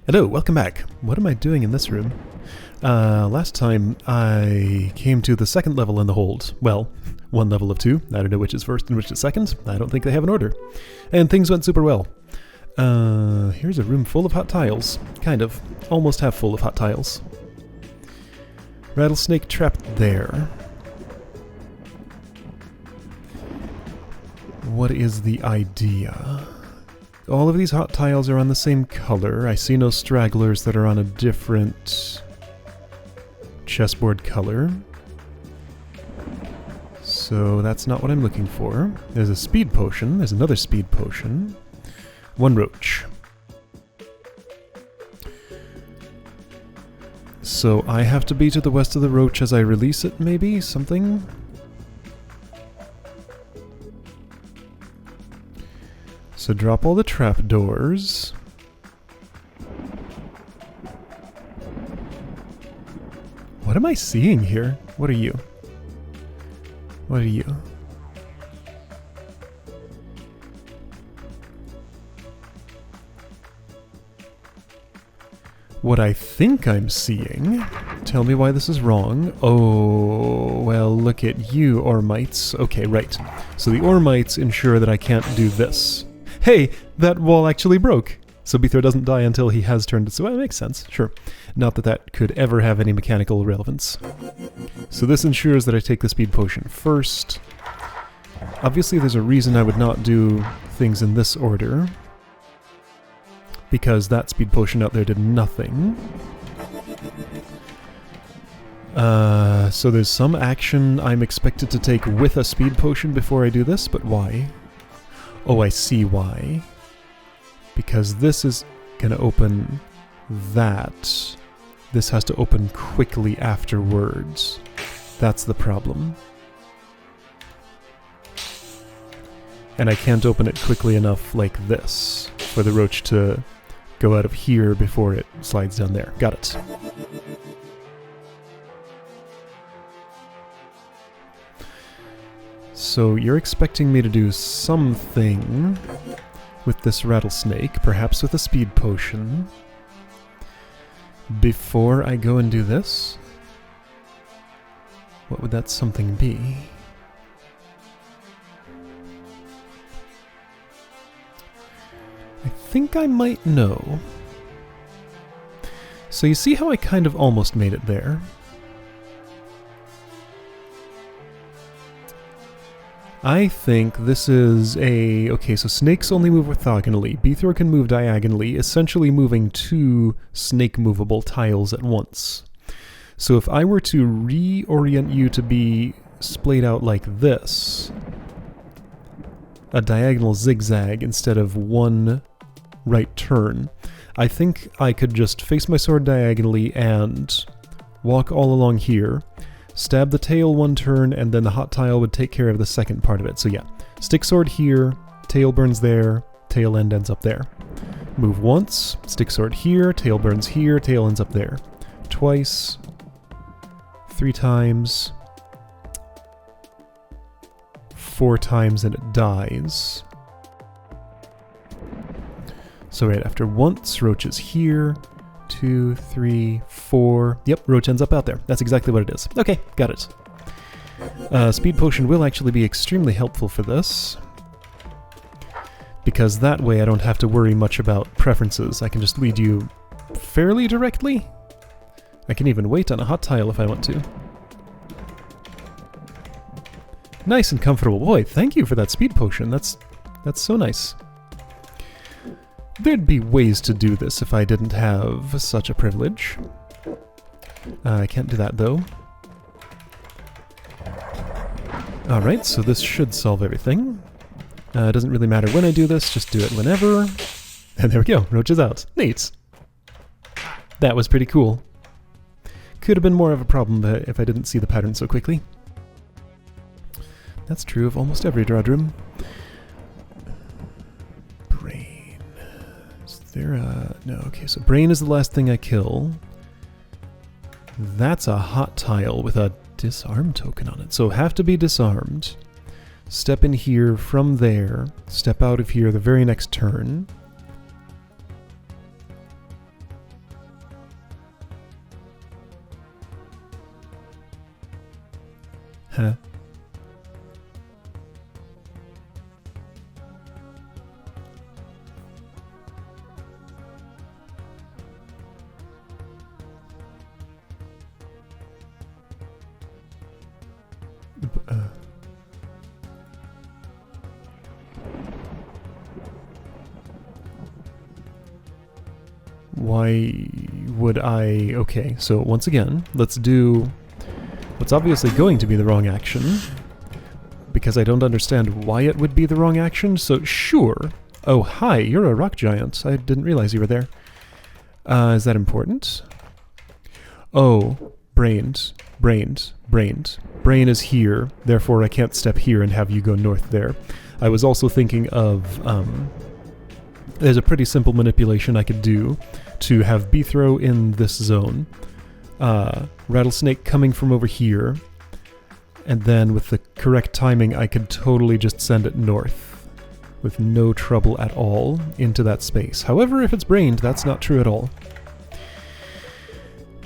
Hello, welcome back. What am I doing in this room? Last time I came to the second level in the hold. Well, one level of two. I don't know which is first and which is second. I don't think they have an order. And things went super well. Here's a room full of hot tiles. Kind of. Almost half full of hot tiles. Rattlesnake trapped there. What is the idea? All of these hot tiles are on the same color. I see no stragglers that are on a different chessboard color. So that's not what I'm looking for. There's a speed potion. There's another speed potion. One roach. So I have to be to the west of the roach as I release it, maybe? Something? So drop all the trapdoors. What am I seeing here? What are you? What are you? What I think I'm seeing... Tell me why this is wrong. Oh, well, look at you, Ormites. Okay, right. So the Ormites ensure that I can't do this. Hey, that wall actually broke. So Beethor doesn't die until he has turned it. So it makes sense, sure. Not that that could ever have any mechanical relevance. So this ensures that I take the speed potion first. Obviously there's a reason I would not do things in this order. Because that speed potion out there did nothing. So there's some action I'm expected to take with a speed potion before I do this, but why? Oh, I see why. Because this is gonna open that. This has to open quickly afterwards. That's the problem. And I can't open it quickly enough like this for the roach to go out of here before it slides down there. Got it. So you're expecting me to do something with this rattlesnake, perhaps with a speed potion, before I go and do this? What would that something be? I think I might know. So you see how I kind of almost made it there? I think this is a... Okay, so snakes only move orthogonally. Beethor can move diagonally, essentially moving two snake-movable tiles at once. So if I were to reorient you to be splayed out like this, a diagonal zigzag instead of one right turn, I think I could just face my sword diagonally and walk all along here, stab the tail one turn, and then the hot tile would take care of the second part of it. So yeah, stick sword here, tail burns there, tail end ends up there. Move once, stick sword here, tail burns here, tail ends up there. Twice, 3 times, 4 times, and it dies. So right after once, roach is here. 2, 3, 4. Yep, roach ends up out there. That's exactly what it is. Okay, got it. Speed potion will actually be extremely helpful for this, because that way I don't have to worry much about preferences. I can just lead you fairly directly. I can even wait on a hot tile if I want to. Nice and comfortable. Boy, thank you for that speed potion. That's so nice. There'd be ways to do this if I didn't have such a privilege. I can't do that, though. Alright, so this should solve everything. It doesn't really matter when I do this, just do it whenever. And there we go, roach is out. Neat! That was pretty cool. Could have been more of a problem if I didn't see the pattern so quickly. That's true of almost every DROD room. No, okay, so brain is the last thing I kill. That's a hot tile with a disarm token on it. So have to be disarmed. Step in here from there. Step out of here the very next turn. Huh. Why would I... Okay, so once again, let's do what's obviously going to be the wrong action, because I don't understand why it would be the wrong action, so sure. Oh, hi, you're a rock giant. I didn't realize you were there. Is that important? Oh, brains. Brain is here, therefore I can't step here and have you go north there. I was also thinking of, there's a pretty simple manipulation I could do to have Beethro in this zone, Rattlesnake coming from over here, and then with the correct timing I could totally just send it north with no trouble at all into that space. However, if it's brained, that's not true at all.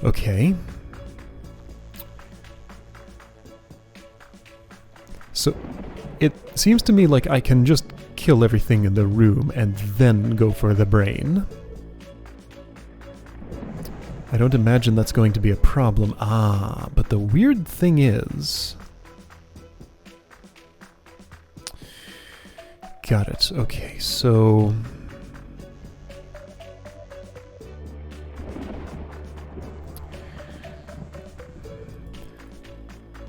Okay. So, it seems to me like I can just kill everything in the room and then go for the brain. I don't imagine that's going to be a problem. Ah, but the weird thing is... Got it. Okay, so...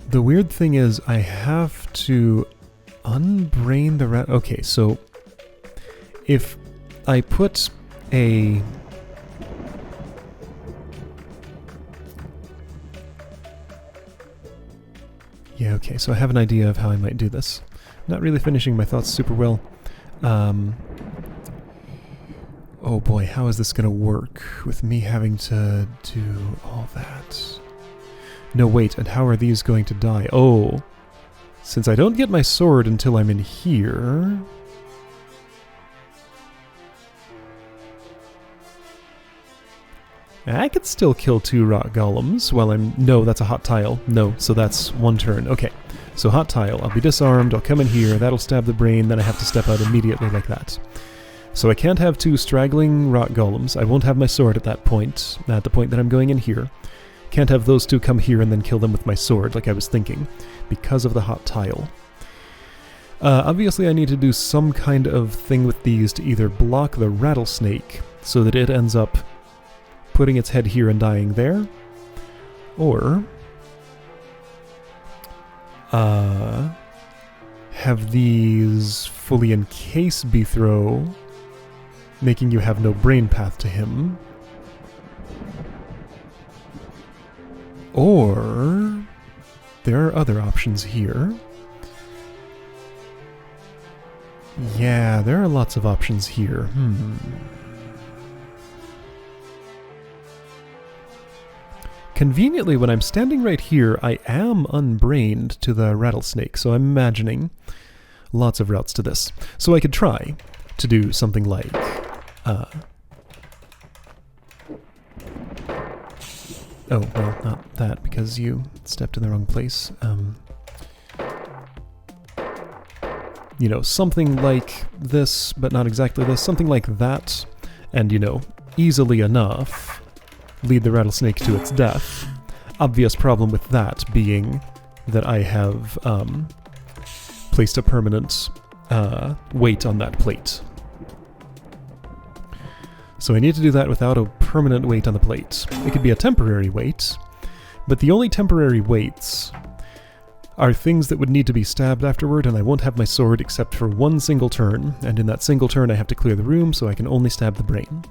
The weird thing is I have to unbrain the rat... Okay, so if I put a... Yeah, okay, so I have an idea of how I might do this. Not really finishing my thoughts super well. Oh boy, how is this gonna work with me having to do all that? No, wait, and how are these going to die? Oh, since I don't get my sword until I'm in here... I could still kill 2 rock golems while I'm... No, that's a hot tile. No, so that's 1 turn. Okay, so hot tile. I'll be disarmed, I'll come in here, that'll stab the brain, then I have to step out immediately like that. So I can't have 2 straggling rock golems. I won't have my sword at that point, at the point that I'm going in here. Can't have those 2 come here and then kill them with my sword, like I was thinking, because of the hot tile. Obviously I need to do some kind of thing with these to either block the rattlesnake, so that it ends up putting its head here and dying there, or have these fully encase Beethro, making you have no brain path to him. Or there are other options here. Yeah, there are lots of options here. Conveniently, when I'm standing right here, I am unbrained to the rattlesnake, so I'm imagining lots of routes to this. So I could try to do something like... Oh, well, not that, because you stepped in the wrong place. You know, something like this, but not exactly this. Something like that, and, you know, easily enough, lead the rattlesnake to its death. Obvious problem with that being that I have placed a permanent weight on that plate. So I need to do that without a permanent weight on the plate. It could be a temporary weight, but the only temporary weights are things that would need to be stabbed afterward, and I won't have my sword except for 1 single turn, and in that single turn I have to clear the room, so I can only stab the brain.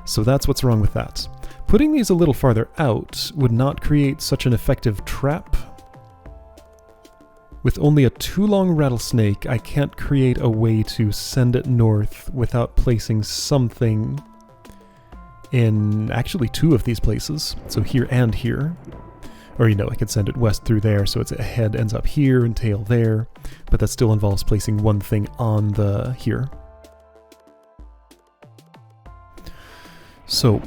So that's what's wrong with that. Putting these a little farther out would not create such an effective trap. With only a too long rattlesnake, I can't create a way to send it north without placing something in actually 2 of these places. So here and here. Or, you know, I could send it west through there, so its head ends up here and tail there. But that still involves placing 1 thing on the here. So,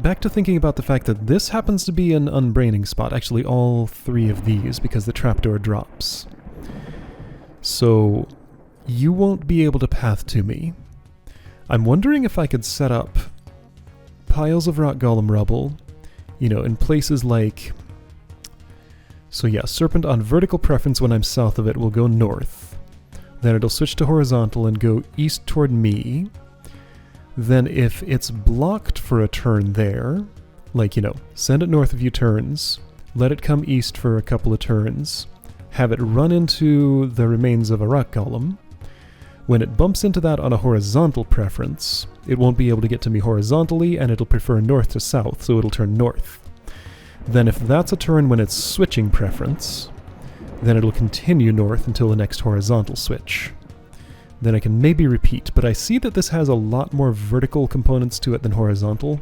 back to thinking about the fact that this happens to be an unbraining spot. Actually, all three of these, because the trapdoor drops. So, you won't be able to path to me. I'm wondering if I could set up piles of rock golem rubble, you know, in places like... So yeah, serpent on vertical preference when I'm south of it will go north. Then it'll switch to horizontal and go east toward me. Then if it's blocked for a turn there, like, you know, send it north a few turns, let it come east for a couple of turns, have it run into the remains of a rock golem. When it bumps into that on a horizontal preference, it won't be able to get to me horizontally, and it'll prefer north to south, so it'll turn north. Then if that's a turn when it's switching preference, then it'll continue north until the next horizontal switch. Then I can maybe repeat, but I see that this has a lot more vertical components to it than horizontal.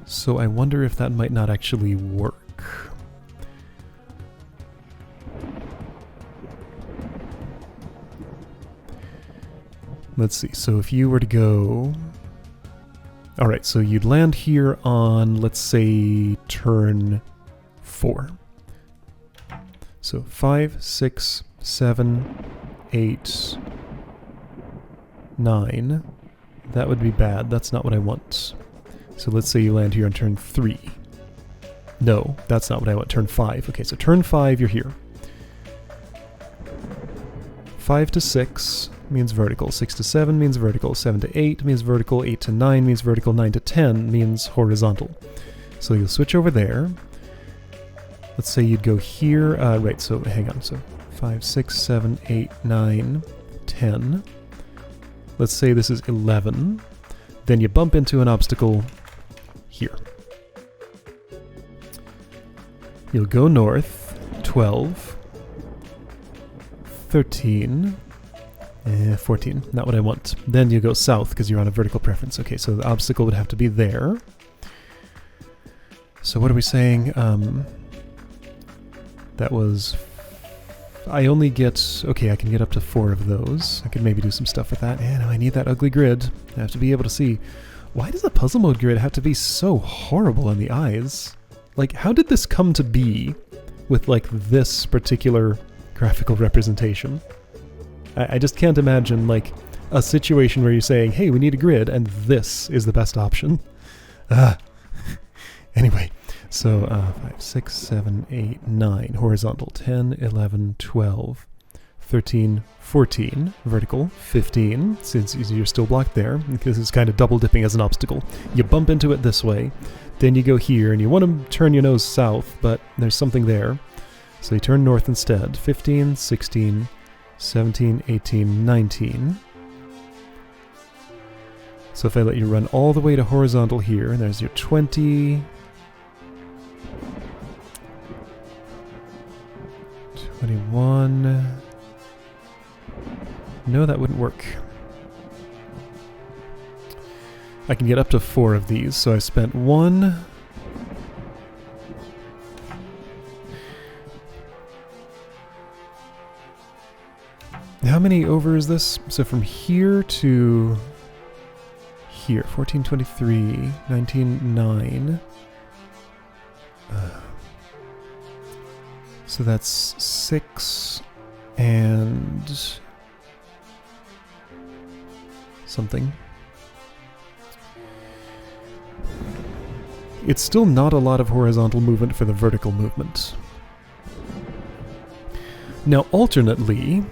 So I wonder if that might not actually work. Let's see, so if you were to go... Alright, so you'd land here on, let's say, turn 4. So 5, 6, 7, 8, 9. That would be bad. That's not what I want. So let's say you land here on turn 3. No, that's not what I want. Turn 5. Okay, so turn 5, you're here. 5 to 6 means vertical. 6 to 7 means vertical. 7 to 8 means vertical. 8 to 9 means vertical. 9 to 10 means horizontal. So you'll switch over there. Let's say you'd go here. Right, so hang on. So 5, 6, 7, 8, 9, 10. Let's say this is 11. Then you bump into an obstacle here. You'll go north. 12. 13, 14, not what I want. Then you go south because you're on a vertical preference. Okay, so the obstacle would have to be there. So what are we saying? That was... I only get... Okay, I can get up to 4 of those. I could maybe do some stuff with that. And I need that ugly grid. I have to be able to see. Why does a puzzle mode grid have to be so horrible in the eyes? Like, how did this come to be with, like, this particular graphical representation? I just can't imagine, like, a situation where you're saying, hey, we need a grid, and this is the best option. Anyway, so 5, 6, 7, 8, 9, horizontal, 10, 11, 12, 13, 14, vertical, 15, since you're still blocked there, because it's kind of double dipping as an obstacle. You bump into it this way, then you go here, and you want to turn your nose south, but there's something there. So you turn north instead. 15, 16, 17, 18, 19. So if I let you run all the way to horizontal here, and there's your 20, 21. No, that wouldn't work. I can get up to 4 of these, so I spent 1. How many over is this? So from here to here, 14, 23, 19, 9. So that's 6 and something. It's still not a lot of horizontal movement for the vertical movement. Now, alternately,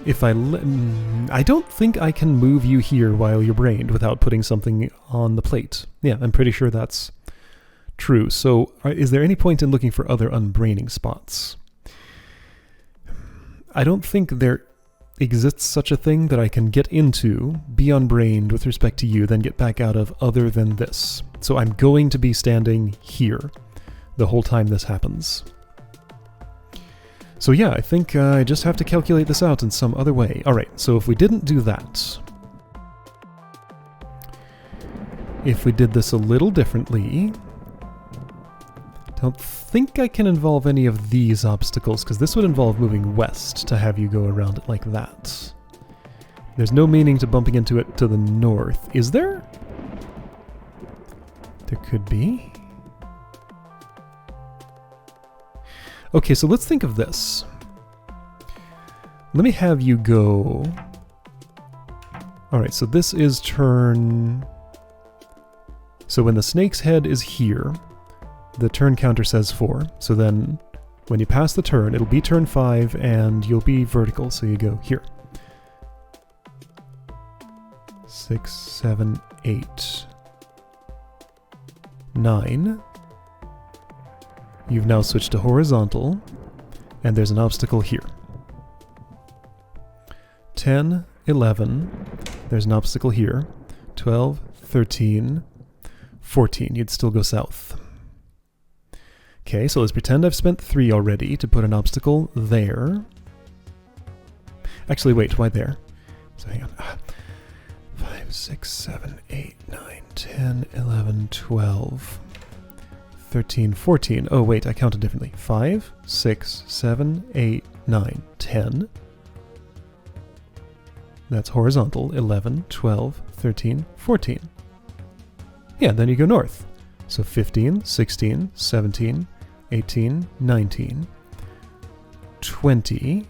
if I don't think I can move you here while you're brained without putting something on the plate. Yeah, I'm pretty sure that's true. So is there any point in looking for other unbraining spots? I don't think there exists such a thing that I can get into, be unbrained with respect to you, then get back out of other than this. So I'm going to be standing here the whole time this happens. So yeah, I think I just have to calculate this out in some other way. Alright, so if we didn't do that, if we did this a little differently, don't think I can involve any of these obstacles, because this would involve moving west to have you go around it like that. There's no meaning to bumping into it to the north. Is there? There could be. Okay, so let's think of this. Let me have you go... Alright, so this is turn... So when the snake's head is here, the turn counter says 4. So then when you pass the turn, it'll be turn 5 and you'll be vertical, so you go here. 6, 7, 8, 9. You've now switched to horizontal, and there's an obstacle here. 10, 11, there's an obstacle here. 12, 13, 14, you'd still go south. Okay, so let's pretend I've spent 3 already to put an obstacle there. Actually, wait, why there? So hang on. 5, 6, 7, 8, 9, 10, 11, 12, 13, 14. Oh, wait, I counted differently. 5, 6, 7, 8, 9, 10. That's horizontal. 11, 12, 13, 14. Yeah, then you go north. So 15, 16, 17, 18, 19, 20,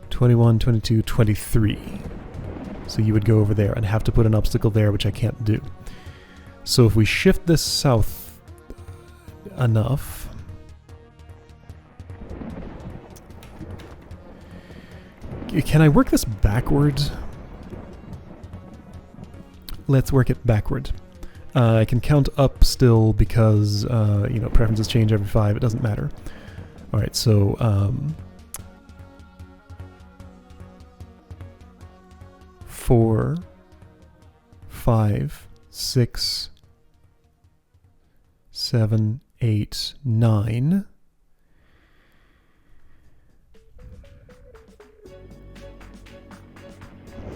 21, 22, 23. So you would go over there and have to put an obstacle there, which I can't do. So if we shift this south enough... Can I work this backward? Let's work it backward. I can count up still because, you know, preferences change every 5. It doesn't matter. Alright, so... 4, 5, 6, 7, 8, 9.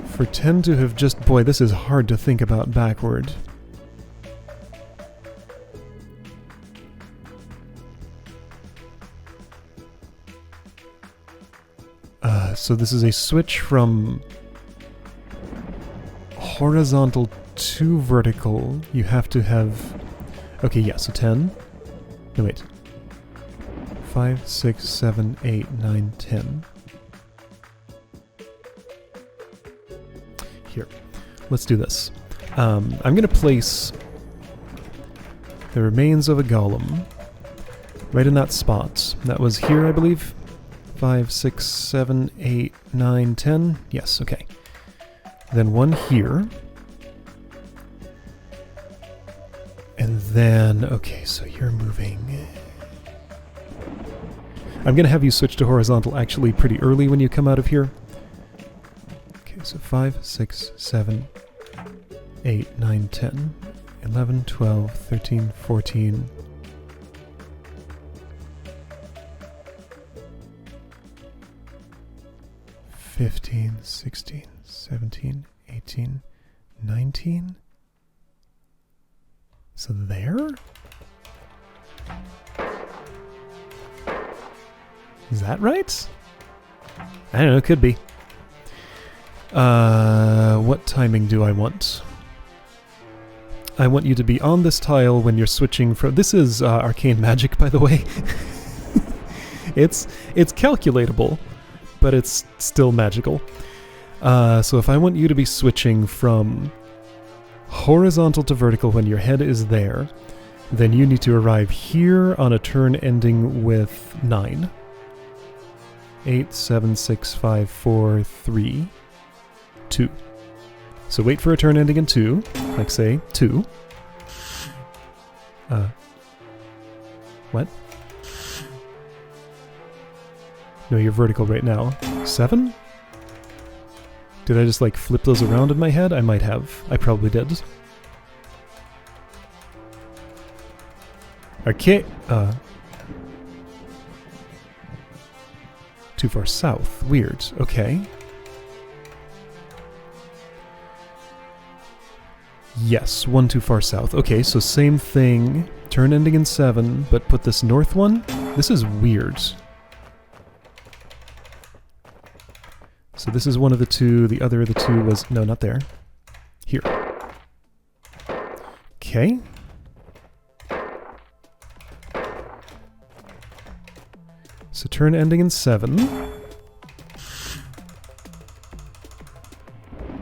For 10 to have just... Boy, this is hard to think about backward. So this is a switch from horizontal to vertical. You have to have... Okay, yeah, so 10. No, wait. 5, 6, 7, 8, 9, 10. Here, let's do this. I'm going to place the remains of a golem right in that spot. That was here, I believe. 5, 6, 7, 8, 9, 10. Yes, okay. Then one here. And then, okay, so you're moving. I'm going to have you switch to horizontal actually pretty early when you come out of here. Okay, so 5, 6, 7, 8, 9, 10, 11, 12, 13, 14. 15, 16, 17, 18, 19. So there? Is that right? I don't know, it could be. What timing do I want? I want you to be on this tile when you're switching from... This is arcane magic, by the way. It's calculatable, but it's still magical. So if I want you to be switching from horizontal to vertical when your head is there, then you need to arrive here on a turn ending with 9. 8, 7, 6, 5, 4, 3, 2. So wait for a turn ending in 2, like say 2. What? No, you're vertical right now. 7? Did I just like flip those around in my head? I might have. I probably did. Okay. Too far south. Weird. Okay. Yes, one too far south. Okay, so same thing. Turn ending in 7, but put this north one. This is weird. So this is one of the two. The other of the two was... No, not there. Here. Okay. So turn ending in 7.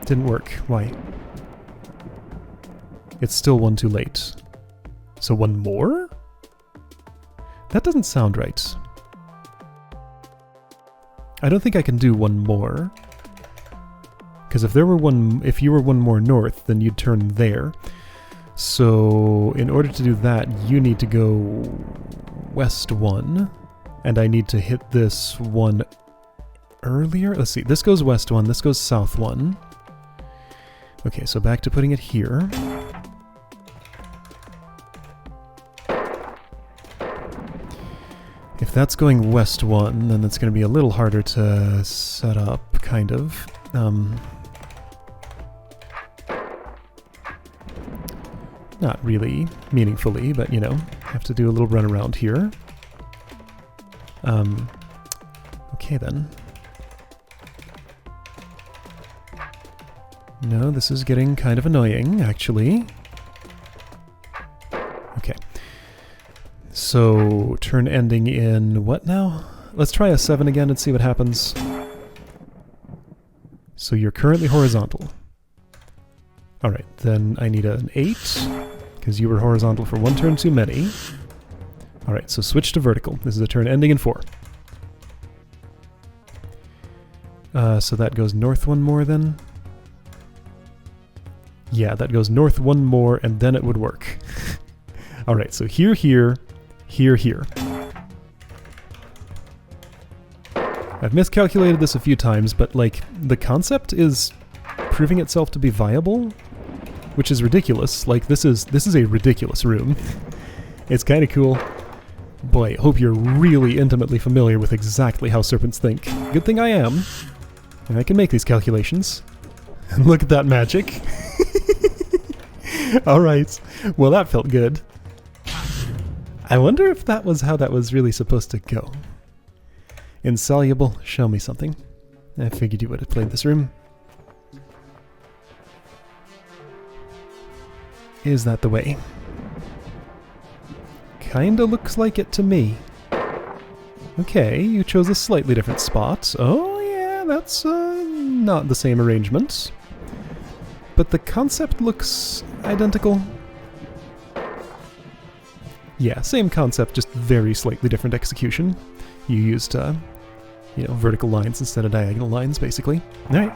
Didn't work. Why? It's still one too late. So one more? That doesn't sound right. I don't think I can do one more. Because if you were one more north, then you'd turn there. So in order to do that, you need to go west 1. And I need to hit this one earlier. Let's see, this goes west 1, this goes south 1. Okay, so back to putting it here. If that's going west 1, then it's going to be a little harder to set up, kind of. Not really meaningfully, but you know, have to do a little run around here. Okay then. No, this is getting kind of annoying, actually. Okay. So, turn ending in what now? Let's try a 7 again and see what happens. So you're currently horizontal. Alright, then I need an 8, because you were horizontal for 1 turn too many. Alright, so switch to vertical. This is a turn ending in 4. So that goes north 1 more then? Yeah, that goes north 1 more, and then it would work. Alright, so here, here, here, here. I've miscalculated this a few times, but like, the concept is proving itself to be viable, which is ridiculous. Like, this is a ridiculous room. It's kind of cool. Boy, hope you're really intimately familiar with exactly how serpents think. Good thing I am. And I can make these calculations. And look at that magic. Alright, well that felt good. I wonder if that was how that was really supposed to go. Insoluble, show me something. I figured you would have played this room. Is that the way? Kinda looks like it to me. Okay, you chose a slightly different spot. Oh yeah, that's not the same arrangement. But the concept looks identical. Yeah, same concept, just very slightly different execution. You used, you know, vertical lines instead of diagonal lines, basically. Alright.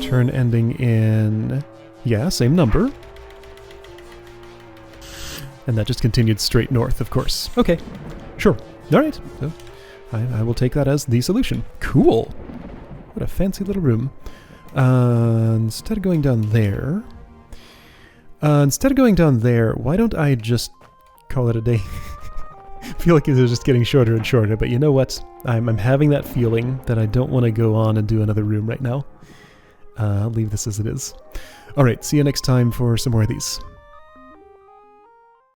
Turn ending in... yeah, same number. And that just continued straight north, of course. Okay, sure. Alright, so I will take that as the solution. Cool! What a fancy little room. Instead of going down there... why don't I just call it a day? I feel like it's just getting shorter and shorter, but you know what? I'm having that feeling that I don't want to go on and do another room right now. I'll leave this as it is. Alright, see you next time for some more of these.